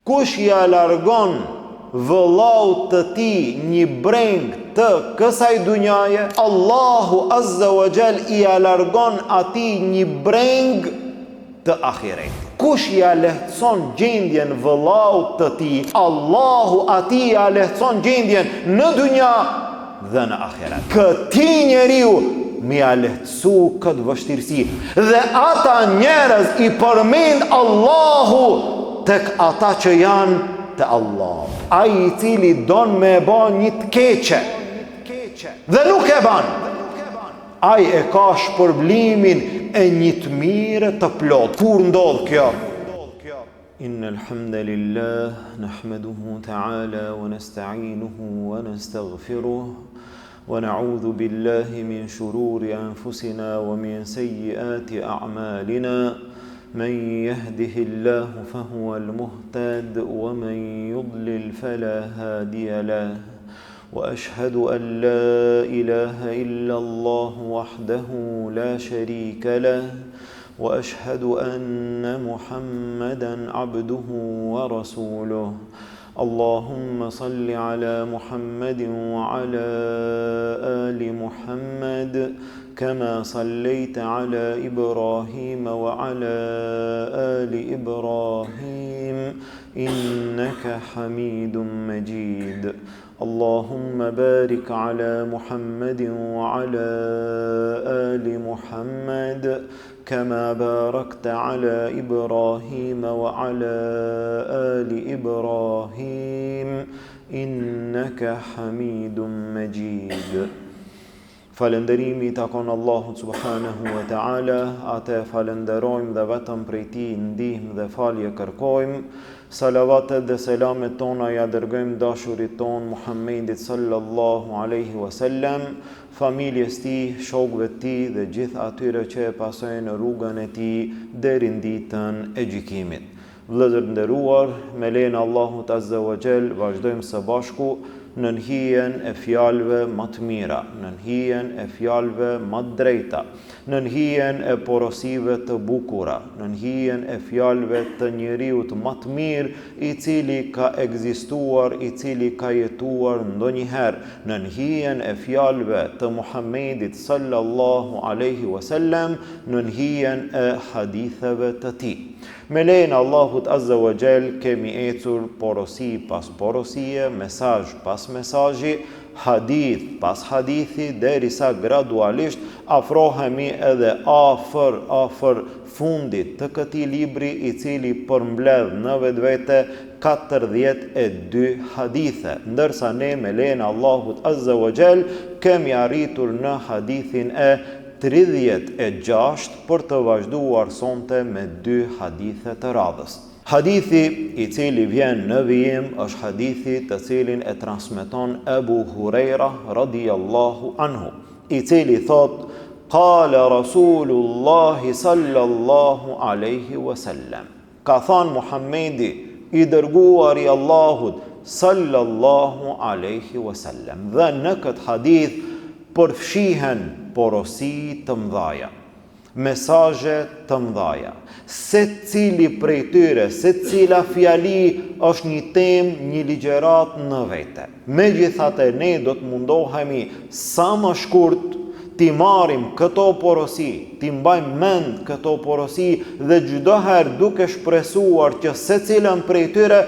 Kush ja largon vëllaut të ti një breng të kësaj dunjaje, Allahu Azza wa Jall i largon ati një breng të ahiret. Kush ja lehtëson gjendjen vëllaut të ti, Allahu ati ja lehtëson gjendjen në dunja dhe në ahiret. Këti njeriu mi ja lehtësu këtë vështirësi, dhe ata njerëz i përmend Allahu tek ata që janë të Allah. Ai i cili don me ba një të keqe dhe nuk e ban, ai e ka shpërblimin e një të mirë të plot. Kur ndodh kjo? Innal hamdalillah nahmaduhu ta'ala wa nasta'inuhu wa nastaghfiruh wa na'udhu billahi min shururi anfusina wa min sayyiati a'malina. من يهده الله فهو المهتد ومن يضلل فلا هادي له وأشهد أن لا إله إلا الله وحده لا شريك له وأشهد أن محمدا عبده ورسوله اللهم صل على محمد وعلى آل محمد كما صليت على إبراهيم وعلى آل إبراهيم إنك حميد مجيد اللهم بارك على محمد وعلى آل محمد كما باركت على إبراهيم وعلى آل إبراهيم إنك حميد مجيد. Falënderimi i takon Allahut subhanahu wa ta'ala, atë falenderojmë dhe vetëm prej tij ndihmë dhe falje kërkojmë. Salavatet dhe selamet tona ja dërgojmë dashurit ton Muhammedit sallallahu alaihi wasallam, familjes tij, shokëve të tij dhe gjithë atyre që e pasojnë rrugën e tij deri në ditën e gjykimit. Vëllezër nderuar, me lejen e Allahut azza wa Jall vazhdojmë së bashku në hijen e fjalëve më të mira, në hijen e fjalëve më të drejta, në hijen e porosive të bukura, në hijen e fjalëve të njeriut më të mirë i cili ka ekzistuar, i cili ka jetuar ndonjëherë, në hijen e fjalëve të Muhammedit sallallahu alaihi wasallam, në hijen e haditheve të tij. Me lejen e Allahut azza wa Jall kemi ecur porosi pas porosie, mesazh pas mesazhi, hadith pas hadithi, derisa gradualisht afrohemi edhe afër fundit të këtij libri i cili përmbledh në vetvete 42 hadithe, ndërsa ne me lejen e Allahut azza wa Jall kemi arritur në hadithin e 36 për të vazhduar sonte me 2 hadithe të radhës. Hadithi i cili vjen në vijim është hadithi të cilin e transmeton Ebu Hurajra radhiyallahu anhu, i cili thot: Qala Rasulullah sallallahu alaihi wasallam. Ka thënë Muhammedi i dërguar i Allahut sallallahu alaihi wasallam. Dhe në këtë hadith përfshihen porosi të mëdhaja, mesazhe të mëdhaja. Secili prej tyre, secila fjali është një temë, një ligjërat në vete. Megjithatë ne do të mundohemi sa më shkurt t'i marrim këto porosi, t'i mbajmë mend këto porosi dhe çdo herë duke shpresuar që secilën prej tyre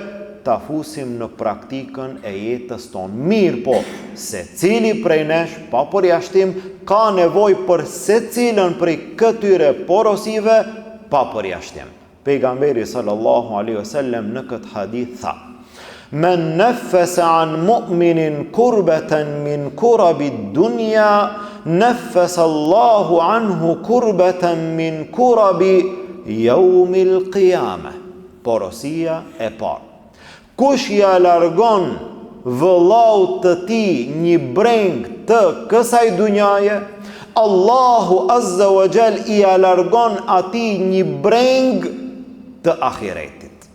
ta fusim në praktikën e jetës tonë. Mirë po, secili prej nesh, pa përjashtim, ka nevojë për secilën prej këtyre porosive, pa përjashtim. Pejgamberi sallallahu alaihi wasallam në këtë hadith tha: Men neffese an mu'minin kurbeten min kurabi dunya, neffese Allahu anhu kurbeten min kurabi jaumil qiyamah. Porosia e parë. Kush ja largon vëllaut të ti një breng të kësaj dunjaje, Allahu azza wa Jall i largon ati një breng të ahiretit.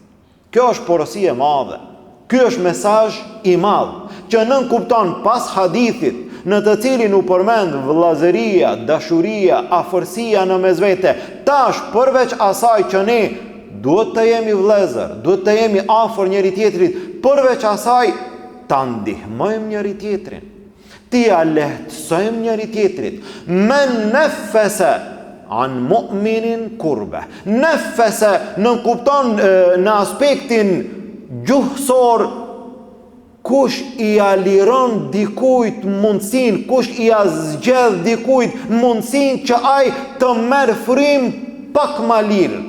Kjo është porosi e madhe. Ky është mesazh i madh që nën kupton pas hadithit në të cilin u përmend vëllazëria, dashuria, afërsia në mesvete. Tash përveç asaj që ne duhet të jemi vëllezër, duhet të jemi afër njëri tjetrit, përveç asaj ta ndihmojmë njëri tjetrin, ti ja lehtësojmë njëri tjetrit. Men nefese an mu'minin kurbe. Nefese në kupton në aspektin gjuhësor, kush i aliron dikujt mundësin, kush i zgjedh dikujt mundësin që ai të merr frym pak ma lirë.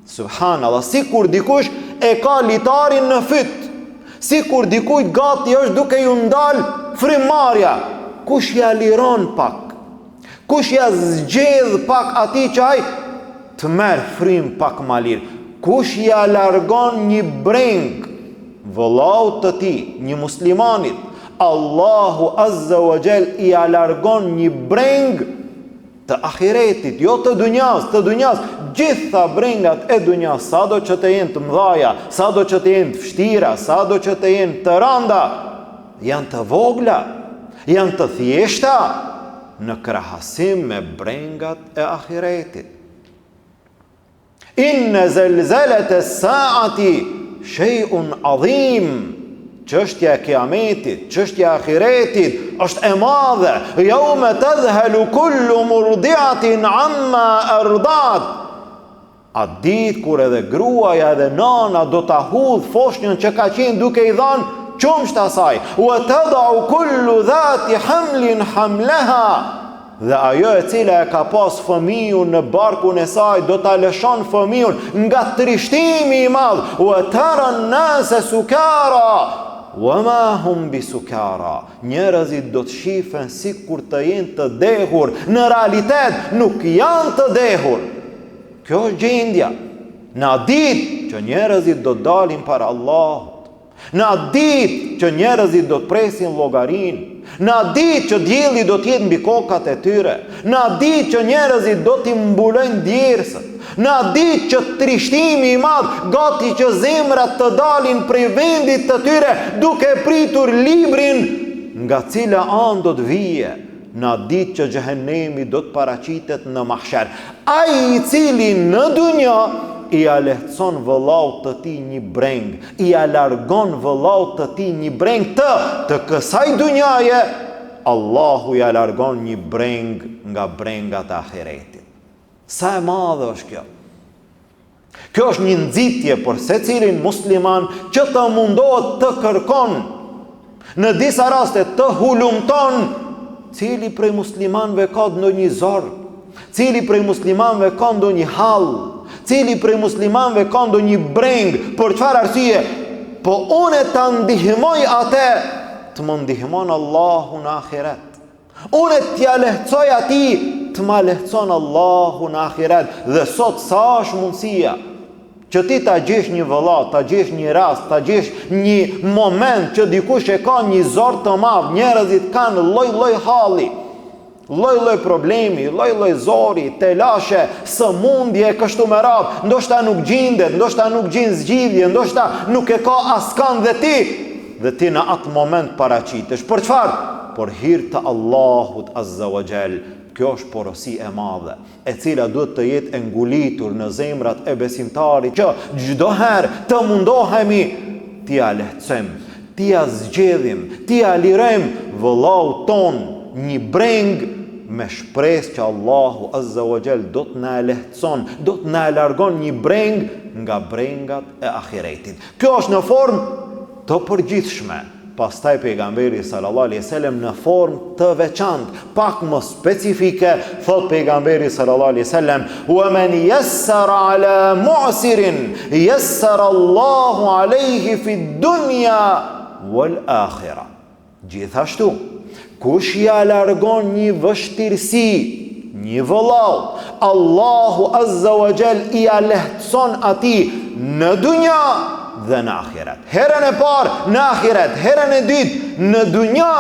Subhanallah, si kur dikush e ka litarin në fyt, si kur dikujt gati është duke ju ndal frymarrja, kush ja liron pak, kush ja zgjedh pak ati që ai të merr frym pak ma lirë, kush ja largon një breng vëllaut të ti, një muslimanit, Allahu Azza wa Jall i alargon një breng të ahiretit, jo të dunjas, gjitha brengat e dunjas, sado që të jenë të mdhaja, sado që të jenë të vështira, sado që të jenë të randa, janë të vogla, janë të thjeshta, në krahasim me brengat e ahiretit. Inne zelzelet e saati shejun adhim, çështja e kiametit, çështja e ahiretit është e madhe. Yawma tadhhalu kullu murdi'atin amma ardat. A ditë kur edhe gruaja edhe nana do ta hudh foshnjën që ka qenë duke i dhënë qumsht asaj. Wa tad'u kullu dhati hamlin hamlaha. Dhe ajo e cila e ka pas fëmijën në barkun e saj do ta lëshon fëmijën nga trishtimi i madh. Wa tara an-nasa sukara wa ma hum bisukara. Njerëzit do të shifen sikur të jenë të dehur, në realitet nuk janë të dehur. Kjo është gjendja. Në ditë që njerëzit do të dalin para Allahut, në ditë që njerëzit do të presin llogarinë, në ditë që dielli do të jetë mbi kokat e tyre, në ditë që njerëzit do t'i mbulojnë djersët, në ditë që trishtimi i madh, gati që zemrat të dalin prej vendit të tyre, duke pritur librin nga cila anë do të vije, në ditë që xhehenemi do të paraqitet në mahsher. Ai i cili në dunja i lehtëson vëllaut të ti një breng, i largon vëllaut të ti një breng të kësaj dunjaje, Allahu i largon një breng nga brengat e ahiretit. Sa e madhe është kjo? Kjo është një nxitje për secilin musliman që të mundohet të kërkon, në disa raste të hulumton, cili prej muslimanëve ka ndonjë zor, cili prej muslimanëve ka ndonjë hall, cili prej muslimanëve ka ndonjë breng, për çfarë arsye? Po unë ta ndihmoj atë, të më ndihmon Allahu në ahiret. Unë t'ja lehtësoj ati, të ma lehtëson Allahu në ahiret. Dhe sot sa është mundësia që ti ta gjesh një vëllat, ta gjesh një rast, ta gjesh një moment që dikush e ka një zor të madh, njerëzit kanë lloj-lloj halli, lloj-lloj problemi, lloj-lloj zori, telashe, sëmundje, kështu me radhë, ndoshta nuk gjendet, ndoshta nuk gjen zgjidhje, ndoshta nuk e ka askan dhe ti në atë moment paraqitesh. Për çfarë? Për hir të Allahut Azza wa Jall. Kjo është porosi e madhe, e cila duhet të jetë e ngulitur në zemrat e besimtarit, që çdo herë të mundohemi t'ia lehtësojmë, t'ia zgjedhim, t'ia lirojmë vëllaut ton një breng, me shpresë që Allahu Azza wa Jall do të na lehtëson, do të na largon një breng nga brengat e ahiretit. Kjo është në formë të përgjithshme. Pastaj pejgamberi sallallahu alaihi wasallam në formë të veçantë, pak më specifike, thot pejgamberi sallallahu alaihi wasallam: "Wa man yassara ala mu'sirin, yassara Allahu alaihi fi dunya wal akhirah." Gjithashtu, kush ja largon një vështirësi, një vëllau, Allahu Azza wa Jall i lehtëson atij në dunja dhe në ahiret. Herën e parë në ahiret, herën e dytë në dunja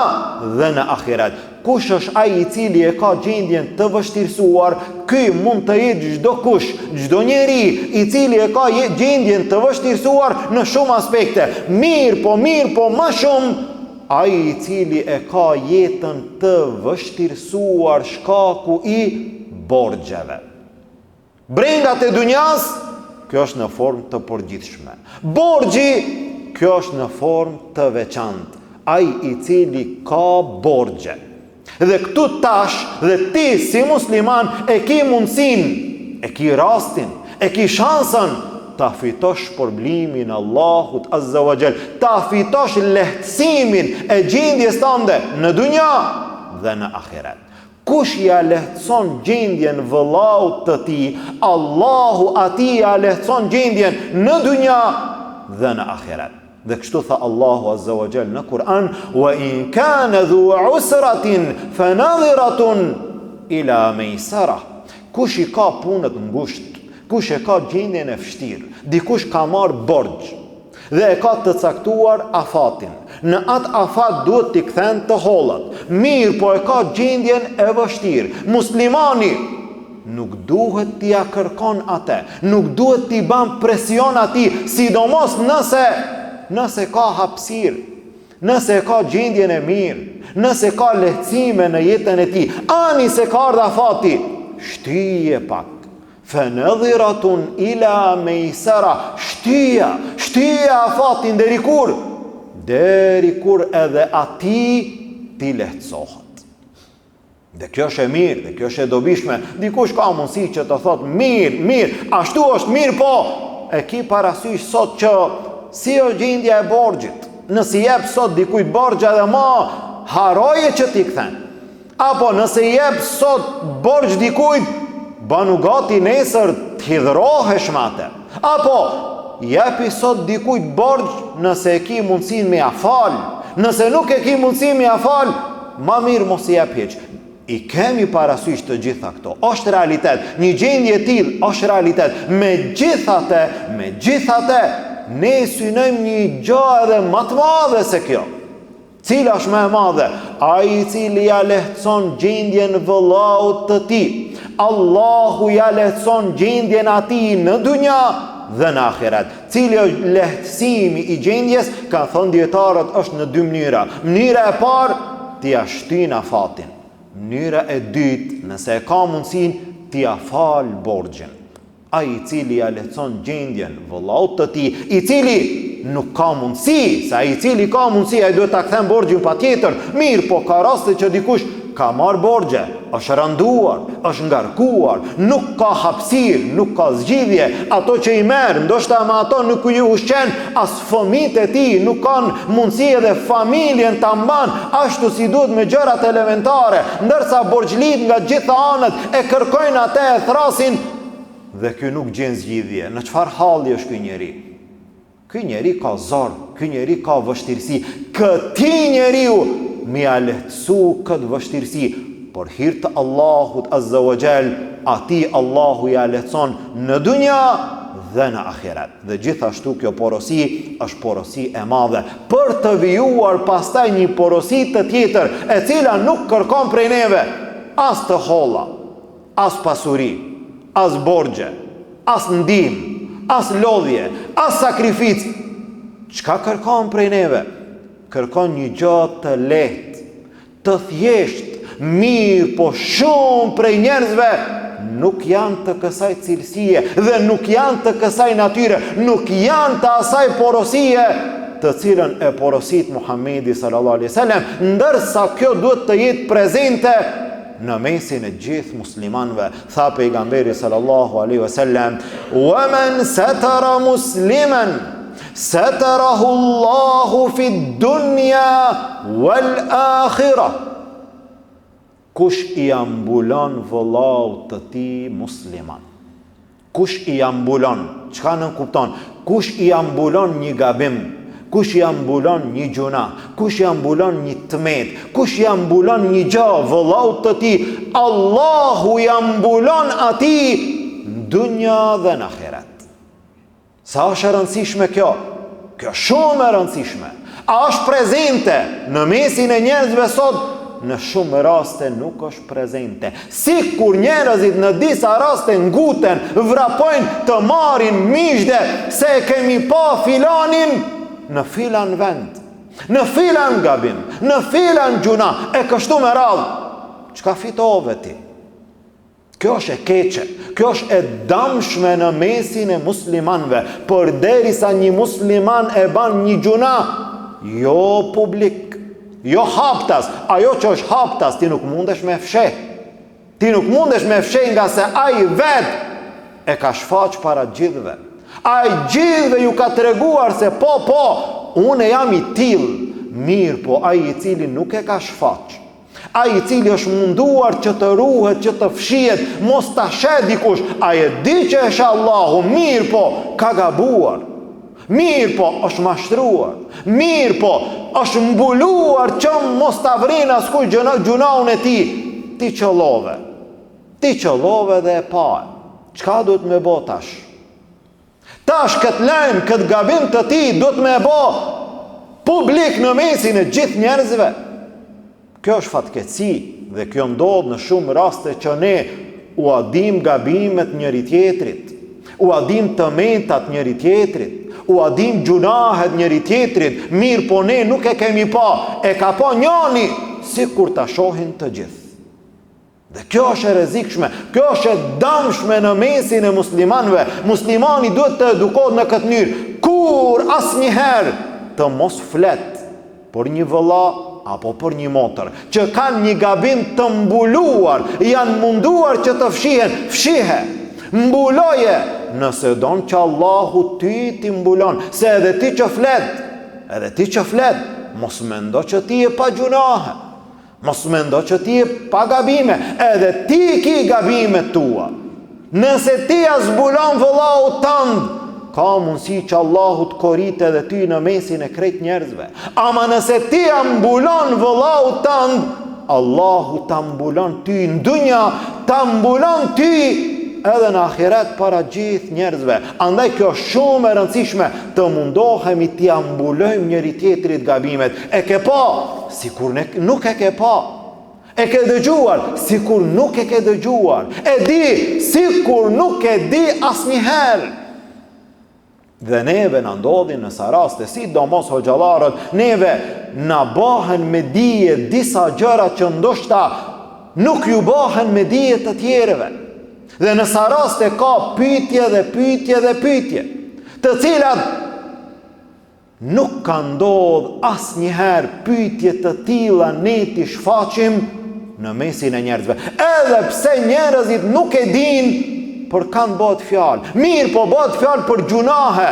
dhe në ahiret. Kush është ai i cili e ka gjendjen të vështirësuar? Ky mund të jetë çdo kush, çdo njeri i cili e ka gjendjen të vështirësuar në shumë aspekte. Mirë po më shumë ai i cili e ka jetën të vështirësuar shkaku i borxheve. Brengat e dunjas kjo është në formë të përgjithshme. Borxhi, kjo është në formë të veçantë. Ai i cili ka borxhe. Dhe këtu tash, dhe ti si musliman e ki mundësin, e ki rastin, e ki shansën ta fitosh shpërblimin Allahut Azza wa Jall, ta fitosh lehtësimin e gjendjes tënde në dunja dhe në ahiret. Kush ja lehtëson gjendjen vëllaut të tij, Allahu atij ja lehtëson gjendjen në dunja dhe në ahiret. Dhe kështu tha Allahu Azza wa Jall në Kur'an: "Wa in kana dhu usratin fanadhiratun ila maysara." Kush i ka punët ngushtë, kush e ka gjendjen e vështirë, dikush ka marrë borxh dhe e ka të caktuar afatin. Në atë afat duhet t'i kthen të hollat. Mirë, po e ka gjendjen e vështirë. Muslimani nuk duhet t'i kërkon atë, nuk duhet t'i ban presion atij, sidomos nëse ka hapësirë, nëse ka gjendjen e mirë, nëse ka lehtësime në jetën e tij. Ani se ka ardha afati, shtyje pak. Fanadhiratun ila maysara, shtyje afatin deri kur edhe ati ti lehtësohet. Dhe kjo është e mirë, dhe kjo është e dobishme. Dikush ka mundësi që të thotë mirë, ashtu është mirë, po e ki parasysh sot që si është gjendja e borxhit. Nëse jep sot dikujt borxha dhe ma haroje që ti kthen. Apo nëse jep sot borxh dikujt, banu gati nesër t'hidhrohesh mate. Apo jepi sot dikujt borxh nëse e ki mundësin me ja fal. Nëse nuk e ki mundësin me ja fal, ma mirë mos i jep hiç. I kemi parasysh të gjitha këto. Është realitet. Një gjendje tillë është realitet. Megjithatë, ne synojmë një gjë edhe më të madhe se kjo. Cila është më e madhe? Ai i cili ja lehtëson gjendjen vëllaut të tij. Allahu ja lehtëson gjendjen atij në dunja dhe në ahiret. Cili është lehtësimi i gjendjes, ka thënë dietarët, është në dy mënyra. Mënyra e parë, ti ja shtyn afatin. Mënyra e dytë, nëse e ka mundësin, ti ja fal borxhin. Ai i cili ja lehtëson gjendjen vëllaut të tij, i cili nuk ka mundësi, sa i cili ka mundësi, ai duhet ta kthen borxhin patjetër. Mirë, po ka raste që dikush ka marrë borxhe, është rënduar, është ngarkuar, nuk ka hapësirë, nuk ka zgjidhje. Ato që i merr, ndoshta me ato nuk ju ushqen as fëmijët e tij, nuk kanë mundësi edhe familjen ta mban ashtu si duhet me gjërat elementare, ndërsa borxhlit nga gjitha anët e kërkojnë atë, e thrasin dhe ky nuk gjen zgjidhje. Në çfarë halli është ky njeri? Ky njeri ka zor, ky njeri ka vështirësi. Këtij njeriu mi a lehtësu këtë vështirësi, por hir të Allahut Azza wa Jall, ati Allahu ja lehtëson në dunja dhe në ahiret. Dhe gjithashtu kjo porosi është porosi e madhe, për të vijuar pastaj një porosi të tjetër, e cila nuk kërkon prej neve as të holla, as pasuri, as borxhe, as ndihmë, as lodhje, as sakrificë. Çka kërkon prej neve? Kërkon një gjë të lehtë, të thjeshtë, mirë, po shumë prej njerëzve nuk janë të kësaj cilësie dhe nuk janë të kësaj natyre, nuk janë të asaj porosie të cilën e porosit Muhamedi sallallahu alaihi wasallam, ndërsa kjo duhet të jetë prezente në mesin e gjithë muslimanëve. Tha pejgamberi sallallahu alaihi wasallam: "Wa man satara musliman satarahu Allahu fi dunya wal akhirah." Kush i ambulon vëllaut të tij musliman, kush i ambulon, çka nën kupton, kush i ambulon një gabim, kush i ambulon një gjuna, kush i ambulon një tmet, kush i ambulon një gjë vëllaut të tij, Allahu i ambulon atij në dunja dhe në ahiret. Sa është e rëndësishme kjo? Kjo shumë e rëndësishme. A është prezente në mesin e njerëzve sot? Në shumë raste nuk është prezente. Si kur njerëzit në disa raste nguten, vrapojnë të marrin miqde se e kemi pa filanin në filan vend, në filan gabim, në filan gjuna, e kështu me radhë. Çka fitove ti? Kjo është e keqe, kjo është e damshme në mesin e muslimanve, përderisa një musliman e ban një gjuna, jo publik, jo haptas, ajo që është haptas ti nuk mundesh me fsheh. Ti nuk mundesh me fsheh nga se ai vet e ka shfaq para gjithëve. Ai gjithëve ju ka treguar se po, unë jam i tillë, mirë po ai i cili nuk e ka shfaq. Ai i cili është munduar që të ruhet, që të fshihet, mos ta sheh dikush, ai e di që është Allahu, mirë po ka gabuar. Mirë po është mashtruar. Mirë po është mbuluar që mos ta vrin askuj gjunaun e tij. Ti qëllove. Ti qëllove dhe e pa. Çka duhet me bë tash? Tash këtë lajm, këtë gabim të ti duhet me bë publik në mesin e gjithë njerëzve. Kjo është fatkeqësi dhe kjo ndodh në shumë raste që ne u adim gabimet njëri tjetrit, u adim tëmentat njëri tjetrit, u adim gjunahet njëri tjetrit, mirë po ne nuk e kemi pa, e ka pa njani, si kur ta shohin të gjithë. Dhe kjo është e rrezikshme, kjo është e damshme në mesin e muslimanëve. Muslimani duhet të edukohet në këtë mënyrë, kur asnjëherë të mos flet për një vëlla apo për një motër që kanë një gabim të mbuluar, janë munduar që të fshihe. Mbuloje, nëse don që Allahu ty ti mbulon, se edhe ti që flet, mos mendo që ti je pa gjunahe, mos mendo që ti je pa gabime, edhe ti ki gabimet tua. Nëse ti as zbulon vëllau tënd, ka mundësi që Allahu të korrit edhe ty në mesin e krejt njerëzve. Ama nëse ti mbulon vëllau tënd, Allahu ta mbulon ty në dunja, ta mbulon ty edhe në ahiret para gjithë njerëzve. Andaj kjo është shumë e rëndësishme të mundohemi t'i mbulojmë njëri tjetrit gabimet. E ke pa, sikur nuk e ke pa. E ke dëgjuar, sikur nuk e ke dëgjuar. E di, sikur nuk e di asnjëherë. Dhe neve në ndodhin nësa raste, si do mos hoxhallarët, neve në bahen me dije disa gjëra që ndoshta nuk ju bahen me dije të tjereve. Dhe nësa raste ka pyetje, të cilat nuk ka ndodh asnjëherë pyetje të tilla ne ti shfaqim në mesin e njerëzve. Edhe pse njerëzit nuk e din, për kanë bëhet fjalë. Mirë, po bëhet fjalë për gjunahe,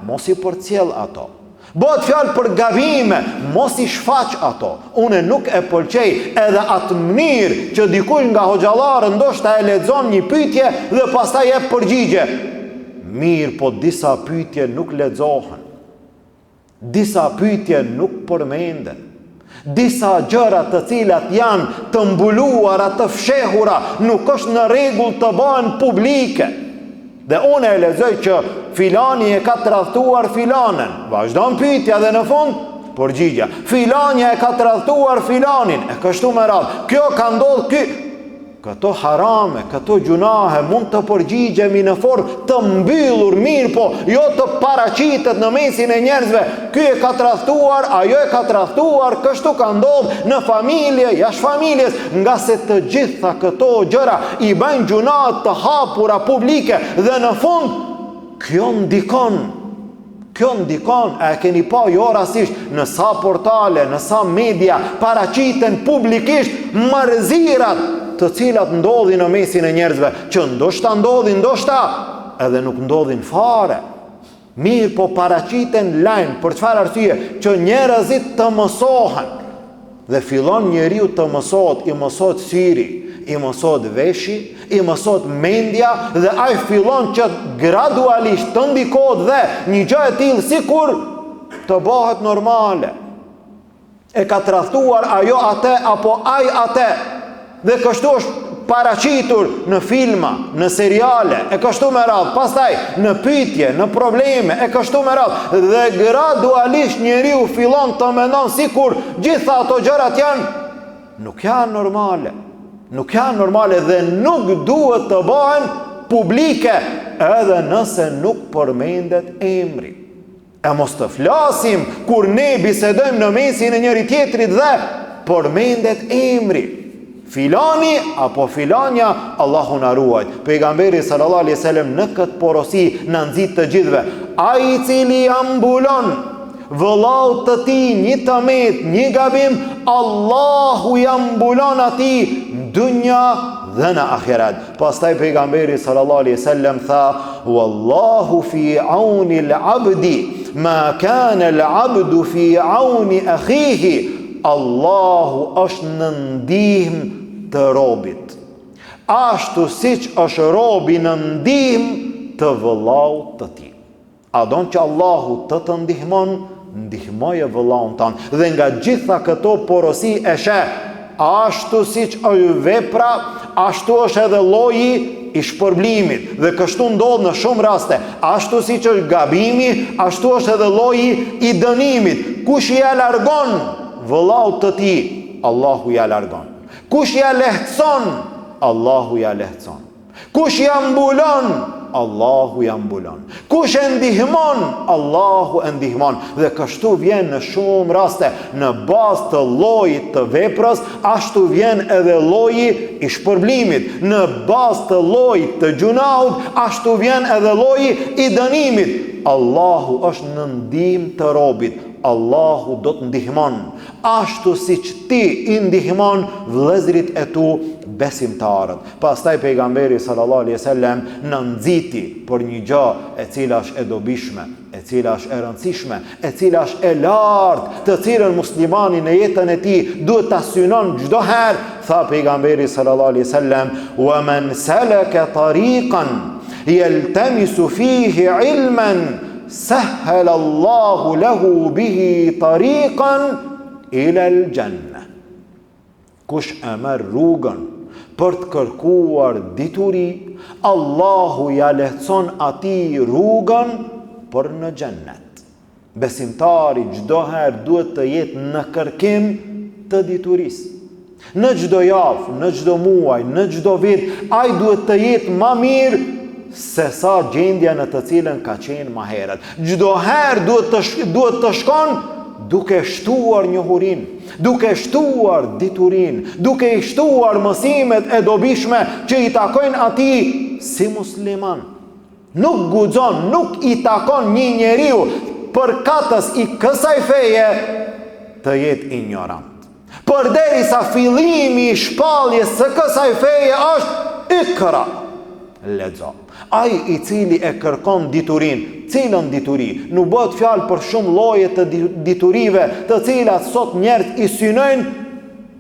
mos i përcjell ato. Bëhet fjalë për gabime, mos i shfaq ato. Unë nuk e pëlqej edhe atë mënyrë që dikush nga hoxhallarët ndoshta e lexon një pyetje dhe pastaj jep përgjigje. Mirë, po disa pyetje nuk lexohen. Disa pyetje nuk përmenden. Disa gjëra të cilat janë të mbuluara, të fshehura, nuk është në rregull të bëhen publike. Dhe unë e lexoj që filani e ka tradhtuar filanen. Vazhdon pyetja dhe në fund përgjigja. Filania e ka tradhtuar filanin, e kështu me radhë. Kjo ka ndodhur këto harame, këto gjunahe mund të përgjigjemi në formë të mbyllur, mirë po, jo të paraqitet në mesin e njerëzve. Ky e ka tradhtuar, ajo e ka tradhtuar, kështu ka ndodhur në familje, jashtë familjes, nga se të gjitha këto gjëra i bëjnë gjunahet të hapura publike dhe në fund kjo ndikon, e keni pa jo rastisht në sa portale, në sa media paraqiten publikisht marrëzirat të cilat ndodhin në mesin e njerëzve, që ndoshta ndodhin, ndoshta edhe nuk ndodhin fare. Mirë, po paraqiten lajm për çfarë arsye? Që njerëzit të mësohen. Dhe fillon njeriu të mësohet, i mësohet syri, i mësohet veshi, i mësohet mendja dhe ai fillon që gradualisht të ndikohet dhe një gjë e tillë sikur të bëhet normale. E ka tradhtuar ajo atë apo ai atë. Dhe kështu është paraqitur në filma, në seriale, e kështu me radhë, pastaj në pyetje, në probleme, e kështu me radhë, dhe gradualisht njeriu fillon të mendon sikur gjitha ato gjërat nuk janë normale dhe nuk duhet të bëhen publike, edhe nëse nuk përmendet emri. E mos të flasim kur ne bisedojmë në mesin e njëri tjetrit dhe përmendet emri. Filani apo filanja, Allahu na ruaj. Pejgamberi sallallahu alaihi wasallam në këtë porosi na nxit të gjithëve. Ai i cili ambulon vëllaut të tij një tëmet, një gabim, Allahu i ambulon atij në dunja dhe në ahiret. Pastaj pejgamberi sallallahu alaihi wasallam tha: "Wallahu fi auni al-'abdi ma kana al-'abdu fi auni akhihi." Allahu është në ndihmë të robit, ashtu siç është robi në ndihmë të vëllaut të tij. A don që Allahu të ndihmon, ndihmoje vëllaun tan. Dhe nga gjitha këto porosi e sheh, ashtu siç është vepra, ashtu është edhe lloji i shpërblimit. Dhe kështu ndodh në shumë raste. Ashtu siç është gabimi, ashtu është edhe lloji i dënimit. Kush ia largon vëllaut të tij, Allahu ia largon. Kush ia lehtëson, Allahu ia lehtëson. Kush ia mbulon, Allahu ja mbulon. Kush e ndihmon, Allahu e ndihmon. Dhe kështu vjen në shumë raste, në bazë të llojit të veprës, ashtu vjen edhe lloji i shpërblimit. Në bazë të llojit të gjunaut, ashtu vjen edhe lloji i dënimit. Allahu është në ndihmë të robit. Allahu do të ndihmon, ashtu siç ti i ndihmon vëllezërit e tu besimtarët. Pastaj pejgamberi sallallahu alaihi wasallam na nxiti për një gjë e cila është e dobishme, e cila është e rëndësishme, e cila është e lartë, të cilën muslimani në jetën e tij duhet ta synon çdo herë. Tha pejgamberi sallallahu alaihi wasallam: "Wa man salaka tariqan yaltamisu fihi ilman sahhal Allahu lahu bihi tariqan ila al-janna." Kush e merr rrugën për të kërkuar dituri, Allahu ja lehtëson atij rrugën për në xhennet. Besimtari çdo herë duhet të jetë në kërkim të diturisë. Në çdo javë, në çdo muaj, në çdo vit, ai duhet të jetë më mirë se sa gjendja në të cilën ka qenë më herët. Çdo herë duhet të shkon duke shtuar njohurin, duke shtuar diturin, duke i shtuar mësimet e dobishme që i takojnë atij si musliman. Nuk guxon, nuk i takon një njeriu përkatës i kësaj feje të jetë ignorant. Përderisa fillimi i shpalljes së kësaj feje është ikra, lexo. Ai i cili e kërkon diturin, cilën dituri? Nuk bëhet fjalë për shumë lloje të diturive, të cilat sot njerëz i synojnë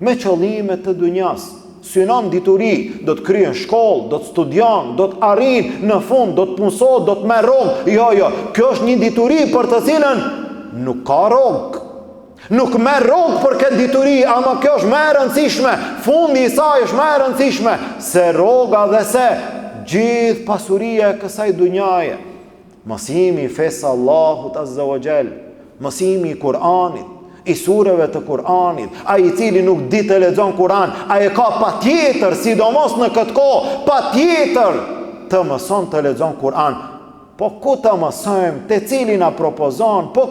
me qëllime të dunjas. Synon dituri, do të kryen shkollë, do të studion, do të arrin, në fund do të punësohet, do të merr rrogë. Jo, kjo është një dituri për të cilën nuk ka rrogë. Nuk merr rrogë për këtë dituri, ama kjo është më e rëndësishme. Fundi i saj është më e rëndësishme se rroga dhe se gjithë pasuria e kësaj dunjaje. Mësimi i fesë Allahut Azza wa Jall, mësimi i Kur'anit, i sureve të Kur'anit. Ai i cili nuk di të lexon Kur'an, ai e ka patjetër, sidomos në këtë kohë, patjetër të mëson të lexon Kur'an. Po ku ta mësojmë, te cili na propozon? Po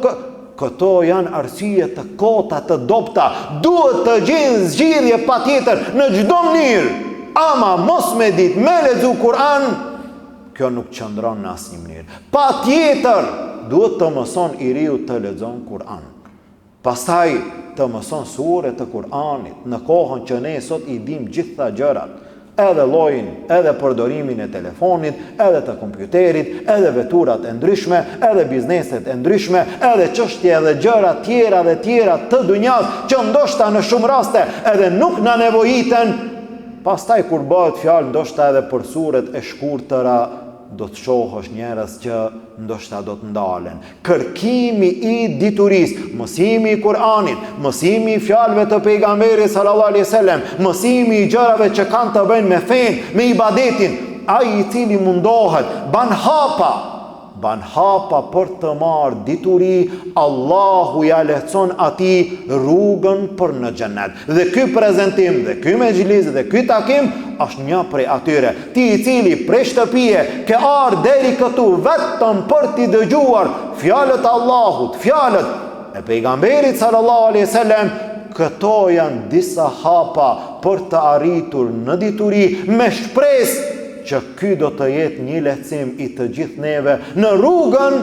këto janë arsye të kota, të dobta. Duhet të gjejnë zgjidhje patjetër në çdo mënyrë. Ama mos me dit, me lexu Kur'an, kjo nuk qëndron në asnjë mënyrë. Patjetër duhet të mëson i riu të lexon Kur'an. Pastaj të mëson sure të Kur'anit, në kohën që ne sot i dim gjitha gjërat, edhe llojin, edhe përdorimin e telefonit, edhe të kompjuterit, edhe veturat e ndryshme, edhe bizneset e ndryshme, edhe çështje edhe gjëra tjera dhe tjera të dunjas që ndoshta në shumë raste edhe nuk na nevojiten. Pastaj kur bëhet fjalë ndoshta edhe për suret e shkurtëra, do të shohësh njerëz që ndoshta do të ndalen. Kërkimi i diturisë, mësimi i Kur'anit, mësimi i fjalëve të pejgamberit sallallahu alaihi wasallam, mësimi i gjërave që kanë të bëjnë me fen, me ibadetin, ai i cili mundohet, ban hapa për të marrë dituri, Allahu ja lehtëson atij rrugën për në xhennet. Dhe ky prezantim, dhe ky mexhlis, dhe ky takim është një prej atyre. Ti i cili prej shtëpie ke ardhur deri këtu vetëm për t'i dëgjuar fjalët e Allahut, fjalët e pejgamberit sallallahu alaihi wasallam, këto janë disa hapa për të arritur në dituri me shpresë që ky do të jetë një lehtësim i të gjithë neve në rrugën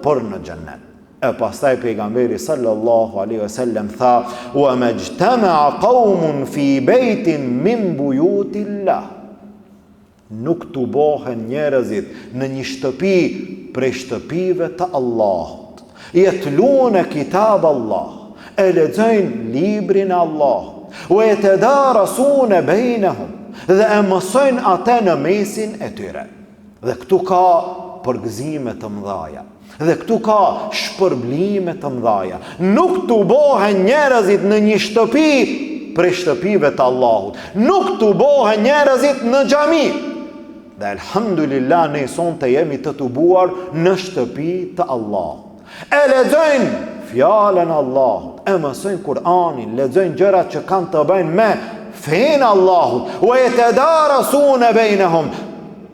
për në xhennet. E pastaj pejgamberi sallallahu alaihi wasallam tha: "Wa majtama'a qaumun fi baytin min buyutillah." Nuk të bohen njerëzit në një shtëpi prej shtëpive të Allahut. Jetlune kitab Allah, e lexojnë librin e Allahut, wa yatadarasuna bainahum, dhe e mësojnë atë në mesin e tyre. Dhe këtu ka përgëzime të mëdhaja. Dhe këtu ka shpërblime të mëdhaja. Nuk të bohen njerëzit në një shtëpi prej shtëpive të Allahut. Nuk të bohen njerëzit në xhami. Dhe elhamdulillah ne sonte jemi të tubuar në shtëpi të Allahut. E lexojnë fjalën e Allahut, e mësojnë Kur'anin, lexojnë gjërat që kanë të bëjnë me fenë Allahut, wa yatadarasuna bainahum,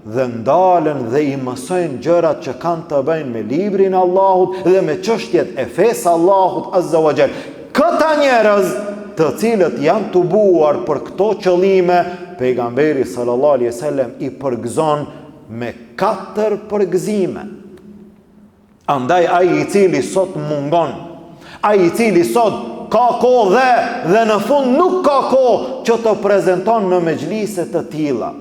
dhe ndalen dhe i mësojnë gjërat që kanë të bëjnë me librin e Allahut dhe me çështjet e fesë Allahut azza wa jall. Këta njerëz të cilët janë tubuar për këto qëllime, pejgamberi sallallahu alaihi wasallam i përgëzon me 4 përgëzime. Andaj ai i cili sot mungon, ai i cili sot ka kohë dhe në fund nuk ka kohë që të prezanton në mexhlise të tilla,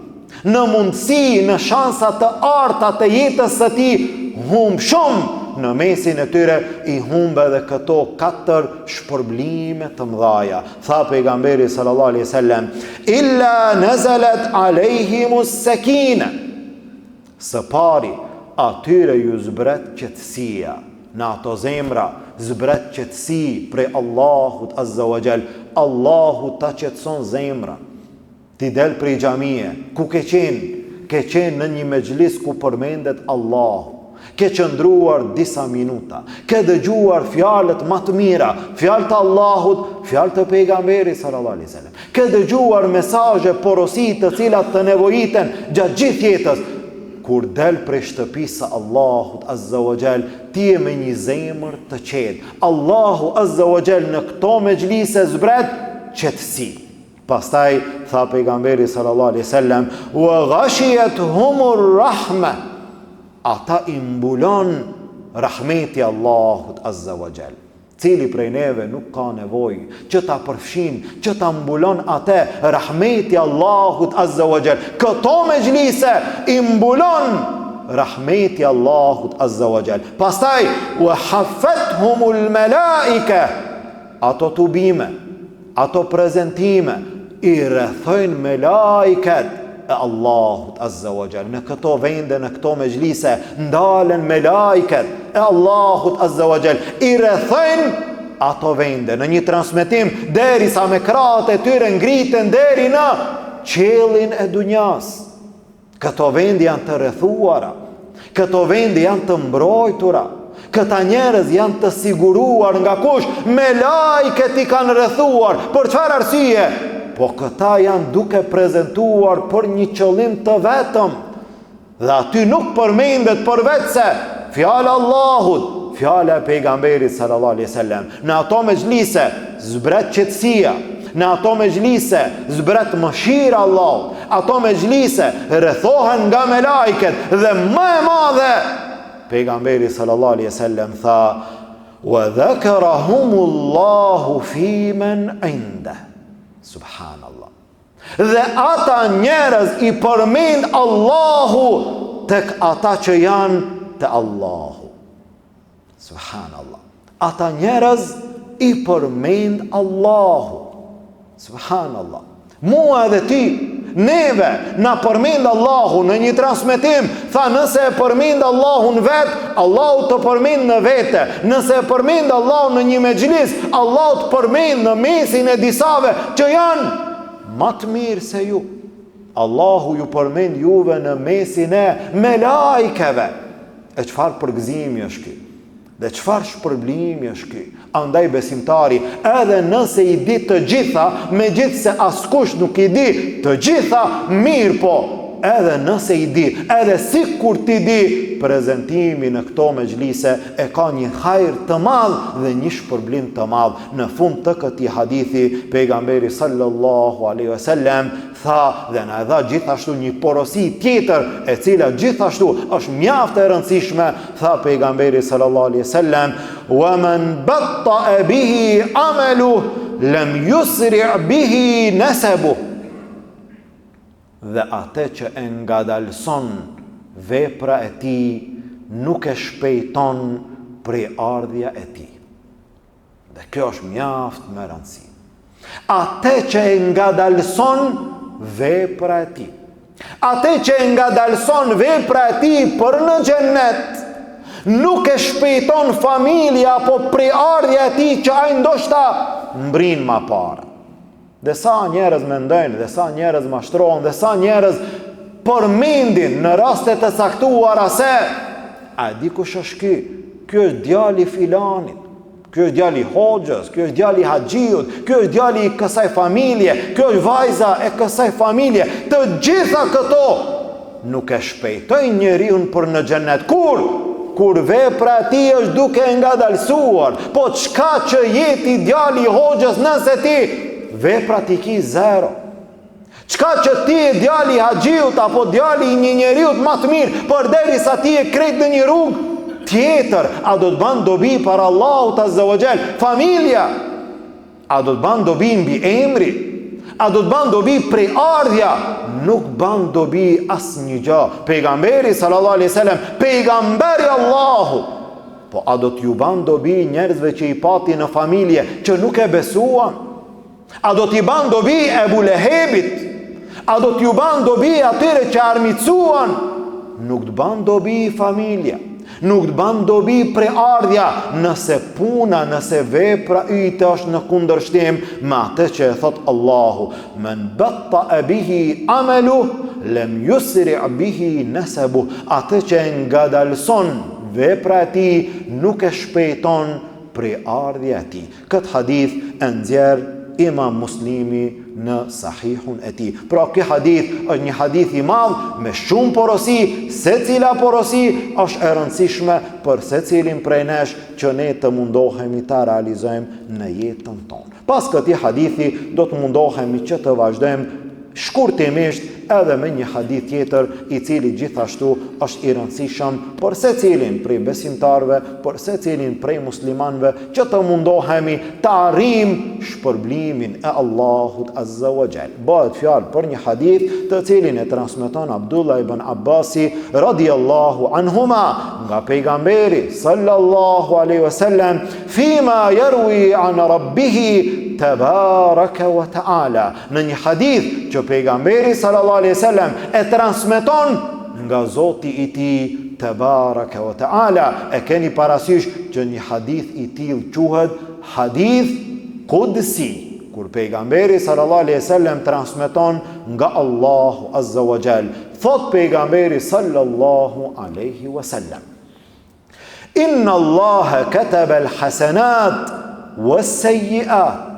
në mundësi, në shansa të arta të jetës së tij, humb shumë në mesin e tyre, i humbe dhe këto 4 shpërblime të mëdhaja. Tha pejgamberi sallallahu alaihi wasallam: "Illa nazalat alaihimus sakina." Së pari, atyre ju zbret qetësia. Në ato zemra zbret qetësi prej Allahut azza wa jall. Allahu ta qetëson zemra. Ti del prej xhamie, ku ke qenë në një mexhlis ku përmendet Allahu. Ke qëndruar disa minuta, ke dëgjuar fjalët më të mira, fjalët e Allahut, fjalët e pejgamberit sallallahu alaihi wasallam. Ke dëgjuar mesazhe, porosi të cilat të nevojiten gjatë gjithë jetës. Kur del prej shtëpisë së Allahut azza wa jall, ti je me një zemër të qetë. Allahu azza wa jall në këto mexhlise zbret qetësi. Pastaj tha pejgamberi sallallahu alaihi wasallam: "Wa ghashiyatuhumur rahma." Ata i mbulon rahmeti Allahut azza wa jall. Cili prej neve nuk ka nevojë që ta përfshin, që ta mbulon atë rahmeti Allahut azza wa jall. Këto mexhlise i mbulon rahmeti Allahut azza wa jall. Pastaj wa hafathumul malaika. Ato tubime, ato prezentime i rrethojnë melaikat e Allahut azza wa jall. Në këto vende, në këto mexhlise ndalen melaikat e Allahut azza wa jall, i rrethojnë ato vende në një transmetim derisa me krahët e tyre ngriten deri në qiellin e dunjas. Këto vende janë të rrethuara, këto vende janë të mbrojtura, këta njerëz janë të siguruar nga kush? Melaikat i kanë rrethuar. Për çfarë arsye? Po këta janë duke prezentuar për një qëllim të vetëm. Dhe aty nuk përmendet përveç se fjala e Allahut, fjala e pejgamberit sallallahu alaihi wasallam. Në ato mexhlise zbret qetësia, në ato mexhlise zbret mëshira e Allahut, ato mexhlise rrethohen nga melaiket dhe më e madhe pejgamberi sallallahu alaihi wasallam tha: "Wa dhakarahumullahu fi man 'inda." Subhanallah. Dhe ata njerëz i përmend Allahu tek ata që janë te Allahu. Subhanallah. Ata njerëz i përmend Allahu. Subhanallah. Mua dhe ti, neve na përmend Allahu në një transmetim, tha nëse e përmend Allahun vet, Allahu të përmend në vete. Nëse e përmend Allahun në një mexhlis, Allahu të përmend në mesin e disave që janë më të mirë se ju. Allahu ju përmend juve në mesin e melaikeve. E çfarë përgëzimi është ky? Dhe çfarë shpërblimi është ky? Andaj besimtari, edhe nëse i di të gjitha, megjithse askush nuk i di të gjitha, mirë po, edhe nëse i di, edhe si kur ti di, prezentimi në këto mejlise e ka një hajër të madh dhe një shpërblim të madh. Në fund të këtij hadithi, pejgamberi sallallahu alaihi wasallam tha dhe na dha gjithashtu një porosi tjetër, e cila gjithashtu është mjaft e rëndësishme. Tha pejgamberi sallallahu alaihi wasallam: "Wa man batta bihi amalu lam yusri' bihi nasabu." Dhe atë që e ngadalson vepra e tij nuk e shpejton prej ardhja e tij. Dhe kjo është mjaft me rëndësi. Atë që e ngadalson vepra e tij, atë që e ngadalson vepra e tij për në xhennet, nuk e shpejton familja apo prej ardhja e tij që ai ndoshta mbrin më parë. Dhe sa njerëz mendojnë, dhe sa njerëz mashtrohen, dhe sa njerëz përmendin në raste të caktuara se a di kush është ky? Ky është djali i filanit, ky është djali i hoxhës, ky është djali i haxhiut, ky është djali i kësaj familje, ky është vajza e kësaj familje. Të gjitha këto nuk e shpejtojnë njeriu për në xhennet. Kur vepra e tij është duke ngadalsuar. Po çka që jeti djali i hoxhës nëse ti vepra ti ki zero? Çka që ti e djali i haxhiut apo djali i një njeriu më të mirë, përderisa ti e krejt në një rrugë tjetër, a do të ban dobi para Allahut azza wa jall? Familja, a do të ban dobi mbi emri? A do të ban dobi prej ardhja? Nuk ban dobi asnjë gjë. Pejgamberi sallallahu alaihi wasallam, pejgamberi Allahu, po a do t'ju ban dobi njerëzve që i pati në familje që nuk e besuan? A do t'i ban dobi Ebu Lehebit? A do t'ju ban dobi atyre që armicuan? Nuk t'ban dobi familja, nuk t'ban dobi pre ardhja, nëse puna, nëse vepra yte është në kundërshtim me atë që e thot Allahu: "Men batta bihi amalu lam yusri' bihi nasabu." Atë që e ngadalson vepra e tij nuk e shpejton pre ardhja e tij. Këtë hadith e nxjerr Imam Muslimi në sahihun e tij. Pra ky hadith është një hadith i madh me shumë porosi, secila porosi është e rëndësishme për secilin prej nesh që ne të mundohemi ta realizojmë në jetën tonë. Pas këtij hadithi do të mundohemi që të vazhdojmë shkurtimisht edhe me një hadith tjetër i cili gjithashtu është i rëndësishëm për secilin prej besimtarve, për secilin prej muslimanve, që të mundohemi të arrijmë shpërblimin e Allahut azza wa jall. Bëhet fjalë për një hadith të cilin e transmeton Abdullah ibn Abbasi radhiyallahu anhuma nga pejgamberi sallallahu alaihi wasallam, fima yarwi an rabbih tabaraka wa ta'ala, në një hadith që pejgamberi sallallahu alaihi wasallam e transmeton nga Zoti i tij tabaraka wa ta'ala. E keni parasysh që një hadith i tillë quhet hadith qudsi, kur pejgamberi sallallahu alaihi wasallam transmeton nga Allahu azza wa jall. Thot pejgamberi sallallahu alaihi wasallam: "Inna Allaha kataba al-hasanat was-sayyi'at."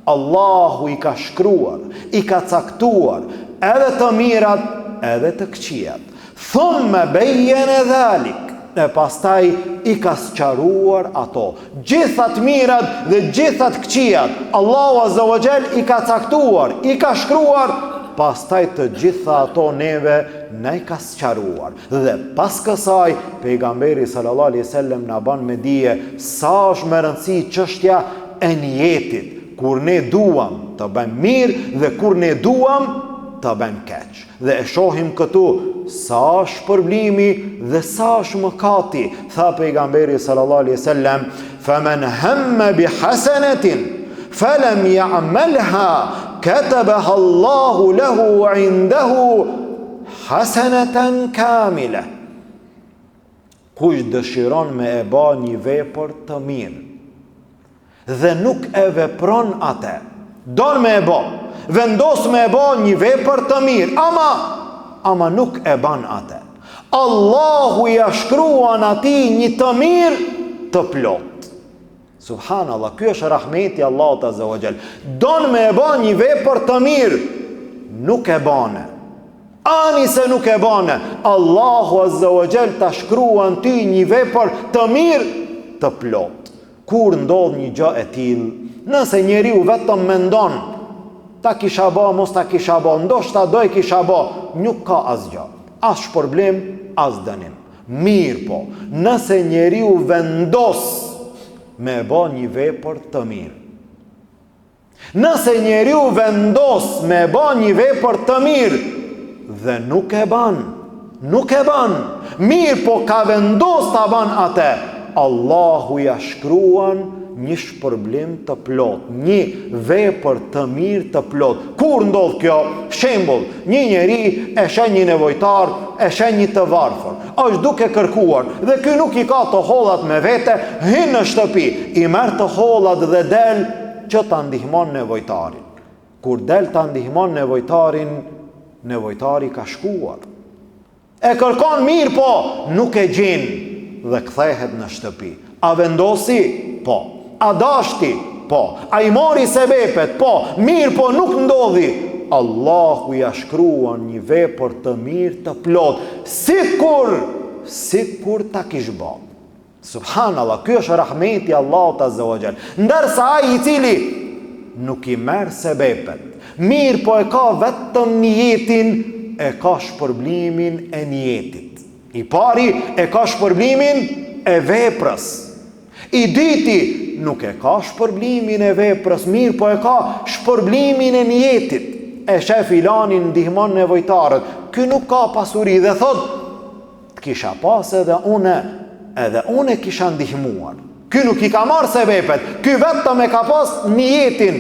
Allahu i ka shkruar, i ka caktuar edhe të mirat edhe të këqijat. Thumma bayyana dhalik, e pastaj i ka sqaruar ato. Gjithat mirat dhe gjithat këqijat Allahu azza wa jall i ka caktuar, i ka shkruar, pastaj të gjitha ato neve na i ka sqaruar. Dhe pas kësaj pejgamberi sallallahu alaihi wasallam na ban me dije sa është me rëndësi çështja e niyetit. Kur ne duam të bëjmë mirë dhe kur ne duam të bëjmë keq. Dhe e shohim këtu sa shpërblimi dhe sa mëkati. Tha pejgamberi sallallahu alaihi wasallam: "Faman hamma bi hasanatin falam ya'malha katabaha Allahu lahu 'indahu hasanatan kamila." Kush dëshiron me e bë një vepër të mirë dhe nuk e vepron atë, don me e bë, vendos me e bë një vepër të mirë, ama nuk e ban atë, Allahu ja shkruan atij një të mirë të plot. Subhanallah, ky është rahmeti Allahut azza wa jall. Don me e bë një vepër të mirë, nuk e bane. Ani se nuk e bane. Allahu Azza wa Jall ta shkruan ty një vepër të mirë, të plot. Kur ndodh një gjë e tillë, nëse njeriu vetëm mendon ta kisha ba, mos ta kisha ba, ndoshta do e kisha ba, nuk ka asgjë, as shpërblim, as dënim. Mirë po, nëse njeriu vendos me ba një vepër të mirë, nëse njeriu vendos me ba një vepër të mirë dhe nuk e ban, mirë po ka vendos ta ban atë, Allahu ja shkruan një shpërblim të plot, një vepër të mirë të plot. Kur ndodh kjo? Shembull, një njeri e shen një nevojtar, e shen një të varfër, është duke kërkuar dhe ky nuk i ka të hollat me vete, hyn në shtëpi, i merr të hollat dhe del që ta ndihmon nevojtarin. Kur del ta ndihmon nevojtarin, nevojtari ka shkuar. E kërkon mirë po, nuk e gjen dhe kthehet në shtëpi. A vendosi? Po. A dashti? Po. A i mori sebepet? Po. Mirë po nuk ndodhi. Allahu ja shkruan një vepër të mirë të plot, sikur ta kish bë. Subhanallah, ky është rahmeti Allahut Azza wa Jall. Ndërsa ai i cili nuk i merr sebepet, mirë po e ka vetëm niyetin, e ka shpërblimin e niyetit. I pari e ka shpërblimin e veprës. I dyti nuk e ka shpërblimin e veprës, mirë po e ka shpërblimin e niyetit. E shef filanin ndihmon nevojtarët, ky nuk ka pasuri dhe thot, kisha pas edhe une kisha ndihmuar. Ky nuk i ka marrë sebepet, ky vetëm e ka pas niyetin,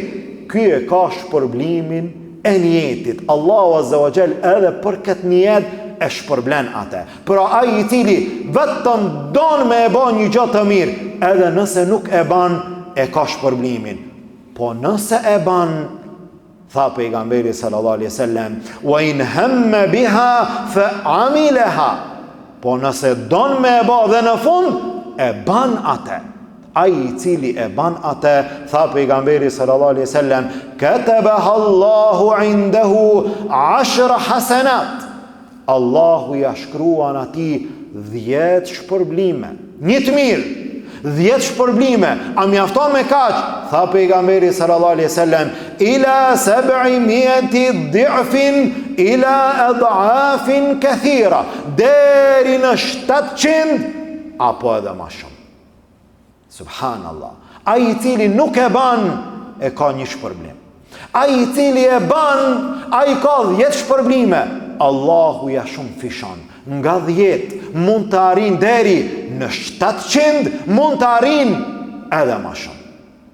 ky e ka shpërblimin e niyetit. Allahu Azza wa Jall edhe për këtë nijet e shpërblen atë. Pra ai i cili vetëm don me e bën një gjë të mirë, edhe nëse nuk e ban, e ka shpërblimin. Po nëse e ban, tha pejgamberi sallallahu alaihi wasallam, wa in hamma biha fa amilaha. Po nëse don me e bë dhe në fund e ban atë. Ai i cili e ban atë, tha pejgamberi sallallahu alaihi wasallam, katabaha Allahu indahu 10 hasanat. Allahu ja shkruan atij 10 shpërblime. Një të mirë, 10 shpërblime. A mjafton me kaq? Tha pejgamberi sallallahu alaihi wasallam, ila 700 dhifin ila adhafin kathira. Deri në 700 apo edhe më shumë. Subhanallah. Ai i cili nuk e ban, e ka një shpërblim. Ai i cili e ban, ai ka 10 shpërblime. Allahu ja shumë fishon. Nga 10 mund të arrin deri në 700, mund të arrin edhe më shumë.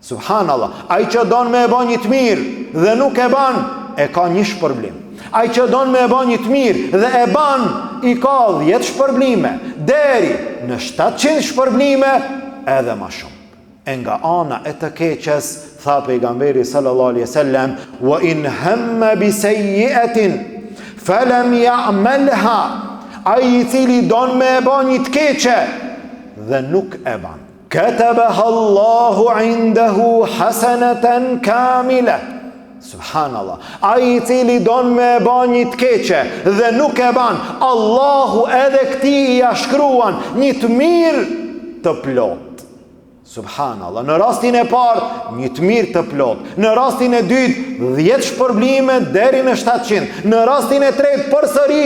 Subhanallah. Ai që don me e bën një të mirë dhe nuk e ban, e ka një shpërblim. Ai që don me e bën një të mirë dhe e ban, i ka 10 shpërblime, deri në 700 shpërblime edhe më shumë. E nga ana e të keqes, tha pejgamberi sallallahu alaihi wasallam, wa in hamma bi sayyi'atin falam ya'malha. Ai i cili don me e bën një të keqe dhe nuk e ban, katabaha Allahu indahu hasanatan kamila. Subhanallah. Ai i cili don me e bën një të keqe dhe nuk e ban, Allahu edhe këtij ja shkruan një të mirë të plot. Subhanallah. Në rastin e parë, një të mirë të plot. Në rastin e dytë, 10 shpërblime deri në 700. Në rastin e tretë, përsëri,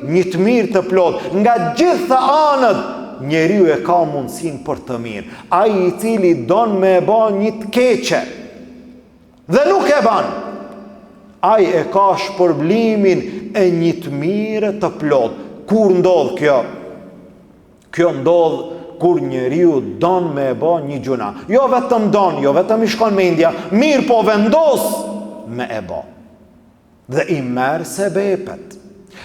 një të mirë të plot. Nga gjitha anët, njeriu e ka mundësinë për të mirë. Ai i cili don me e bën një të keqe dhe nuk e ban, ai e ka shpërblimin e një të mirë të plot. Kur ndodh kjo? Kjo ndodh kur njeriu don me e bë një gjuna. Jo vetëm don, jo vetëm i shkon mendja, mirë po vendos me e bë. Dhe i merr sebepet.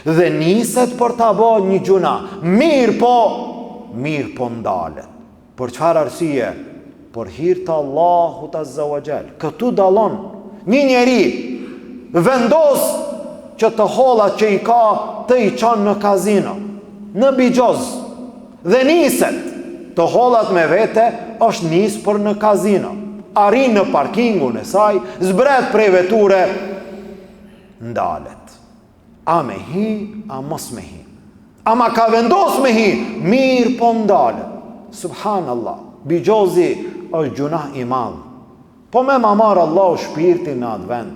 Dhe niset për ta bë një gjuna. Mirë po ndalet. Për çfarë arsye? Për hir të Allahut Azza wa Jall. Këtu dallon. Një njeri vendos që të hollat që i ka të i çon në kazino, në bigjoz, dhe niset të hollat me vete, është nis për në kazino. Arrin në parkingun e saj, zbret prej veture, ndalet. A me hi, a mos me hi. Ama ka vendos me hi, mirë po ndale. Subhanallah, bigjozi është gjunah i madh. Po me ma marë Allah shpirtin në atë vend.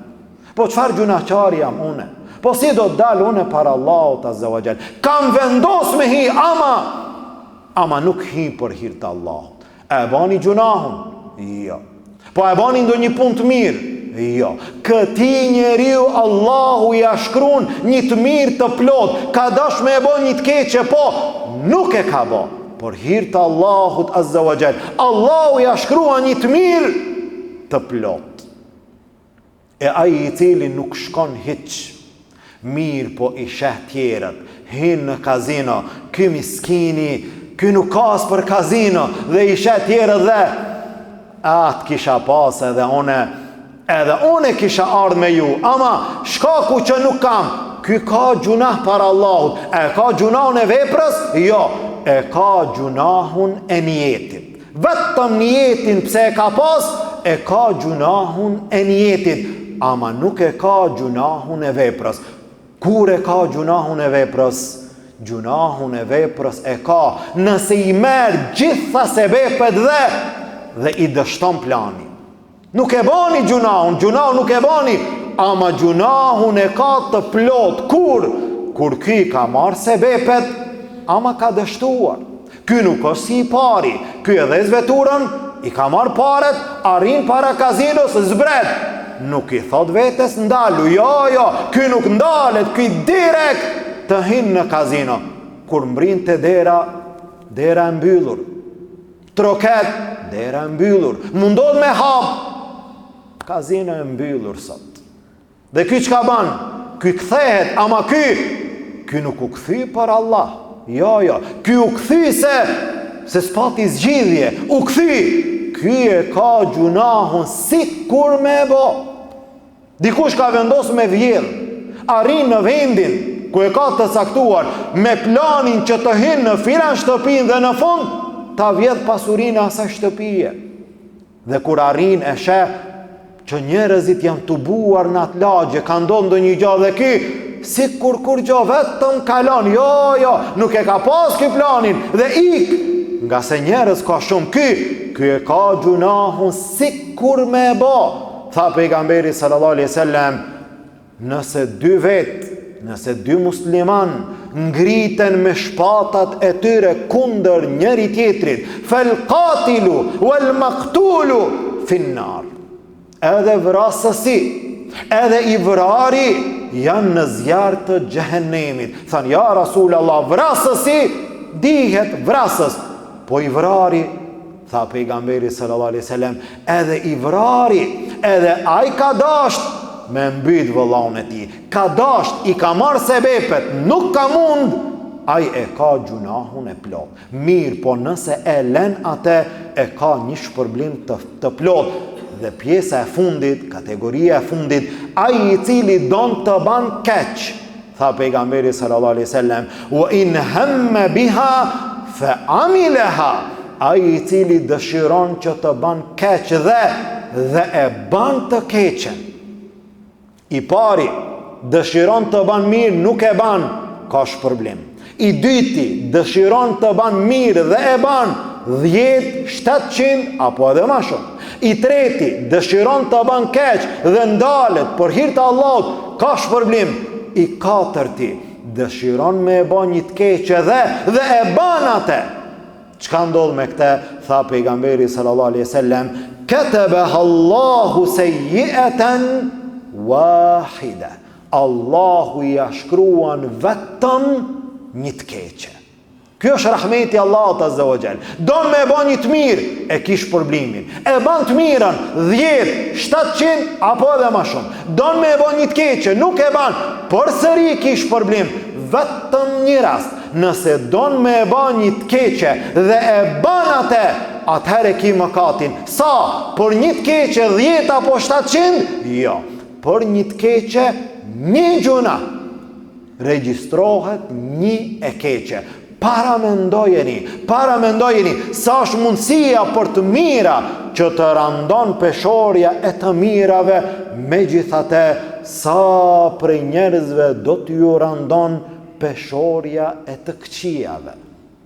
Po qëfar gjunahqari jam une? Po si do të dalë une para Allahut Azza wa Jall? Kam vendos me hi, ama nuk hi për hir të Allahut. E bani gjunahun? Jo. Po e bani ndo një punë të mirë? Jo. Këti njeriu Allahu ja shkruan një të mirë të plot. Ka dash me e bën një të keqe, po nuk e ka bë. Por hir të Allahut Azza wa Jall. Allahu ja shkruan një të mirë të plot. E ai i cili nuk shkon hiç, mirë po i sheh tjerët, hinë në kazino, ky miskini, ky nuk kas për kazino, dhe i sheh tjerët dhe atë kisha pas edhe une kisha ardhë me ju, ama shkaku që nuk kam, ky ka gjunah para Allahut. E ka gjunahun e veprës? Jo, e ka gjunahun e niyetit. Vetëm niyetin pse e ka pas, e ka gjunahun e niyetit, ama nuk e ka gjunahun e veprës. Kur e ka gjunahun e veprës? Gjunahun e veprës e ka nëse i merë gjitha sebepet dhe i dështon plani. Nuk e bani gjunahun nuk e bani, ama gjunahun e ka të plot. Kur ky ka marë sebepet, ama ka dështuar. Ky nuk është si i pari, ky edhe zveturën, i ka marë paret, arrin para kazinos, zbret. Nuk i thot vetes ndalu, jo, ky nuk ndalet, ky direkt të hinë në kazino. Kur mbrin të dera e mbyllur. Troket, dera e mbyllur. Mundod me hap, kazino e mbyllur sot. Dhe ky çka ban? Ky kthehet, ama ky nuk u kthy për Allah. Jo, ky u kthy se s'pati zgjidhje. U kthy. Ky e ka gjunahun si kur me bo. Dikush ka vendos me vjedh, arrin në vendin ku e ka të caktuar, me planin që të hinë në filan shtëpin dhe në fund ta vjedh pasurinë e asaj shtëpie. Dhe kur arrin e sheh që njerëzit janë tubuar në atë lagje, ka ndodhur ndonjë gjë dhe ky si kur gjë vetëm kalon. Jo, nuk e ka pas ky planin dhe ik. Nga se njerëz ka shumë, ky e ka gjunahun si kur me bo. Tha pejgamberi sallallahu alaihi wasallam, nëse dy musliman ngriten me shpatat e tyre kundër njëri tjetrit, fel qatilu wal maqtulu finnar. Edhe vrasësi, edhe i vrari janë në zjarr të xhehenemit. Than ja Rasulallah, vrasësi dihet vrasës, po i vrari, tha pejgamberi sallallahu alaihi wasallam, edhe i vrari, edhe ai ka dasht me mbyt vëllaun e tij. Ka dasht, i ka marrë sebepet, nuk ka mund, ai e ka gjunahun e plot. Mirë, po nëse e len atë, e ka një shpërblim të plot. Dhe pjesa e fundit, kategoria e fundit, ai i cili don të ban keq, tha pejgamberi sallallahu alaihi wasallam, wa in hamma biha fa amilaha. Ai i cili dëshiron që të ban keq dhe e ban të keqen. I pari dëshiron të ban mirë, nuk e ban, ka shpërblim. I dyti dëshiron të ban mirë dhe e ban 10, 700 apo edhe më shumë. I treti dëshiron të ban keq dhe ndalet për hir të Allahut, ka shpërblim. I katërti dëshiron me e ban një të keqe dhe e ban atë. Çka ndodh me këtë? Tha pejgamberi sallallahu alaihi wasallam, katabaha Allahu sayyi'atan wahida. Allahu ja shkruan vetëm një të keqe. Ky është rahmeti Allahut azza wa jall. Don me bën një të mirë, e kish problemin. E bën të mirën 10, 700 apo edhe më shumë. Don me bën një të keqe, nuk e bën, përsëri kish problem. Vetëm një rast. Nëse don me bën një të keqe dhe e bën atë, atëherë ki mëkatin. Sa? Për një të keqe 10 apo 700? Jo. Për një të keqe një gjuna regjistrohet një e keqe. Para mendojeni, sa është mundësia për të mira që të randon peshorja e të mirave, megjithatë sa prej njerëzve do t'ju randon peshorja e të këqijave.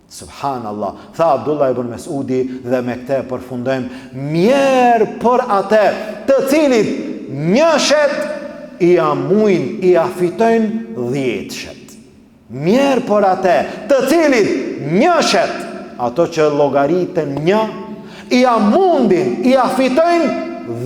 Subhanallah, tha Abdullah ibn Mesudi, dhe me këte përfundojmë, mjerë për atë të cilit një shet i amujnë, i afitojnë 10 shet. Mjerë për atë të cilit një shet, ato që llogaritën një, i amundin, i afitojnë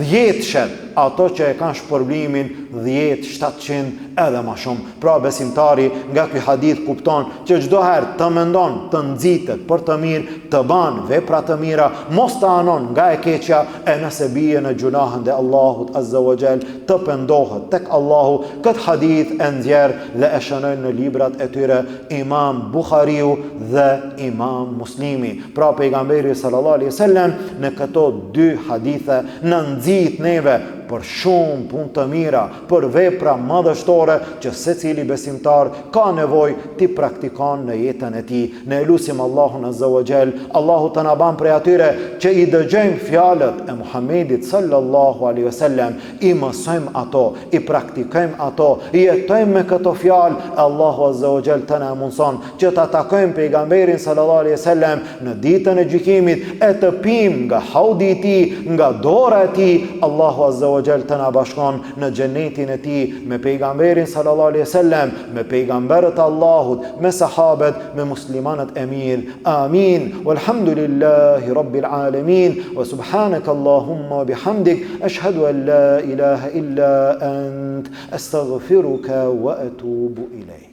10 shet, ato që e kanë shpërblimin 10, 700 edhe ma shumë. Pra besimtari nga ky hadith kupton që çdo herë të mendon të nxitet për të mirë, të ban vepra të mira, mos të anon nga e keqja, e nëse bie në gjunahën dhe Allahut Azza wa Jall, të pendohet tek Allahu. Këtë hadith e nxjerr dhe e shënojnë në librat e tyre Imam Buhariu dhe Imam Muslimi. Pra pejgamberi sallallahu alaihi wasallam në këto 2 hadithe na nxit neve për shumë punë të mira, për vepra madhështore që secili besimtar ka nevojë ti praktikon në jetën e tij. Ne lutim Allahun Azza wa Jall, Allahu të na ban prej atyre që i dëgjojmë fjalët e Muhamedit sallallahu alaihi wasallam, i mësojmë ato, i praktikojmë ato, i jetojmë me këto fjalë. Allahu Azza wa Jall të na mundson që ta takojmë pejgamberin sallallahu alaihi wasallam në ditën e gjykimit, e të pim nga haudi i tij, nga dora e tij. Allahu Azza wa Jall të na bashkon në xhenetin e tij me pejgamberin sallallahu alaihi wasallam, me pejgamberët e Allahut, me sahabët, me muslimanët e mirë. Amin. Walhamdulillahi rabbil alamin. Wa subhanaka Allahumma bihamdik, ashhadu an la ilaha illa ant, astaghfiruka wa atubu ilayk.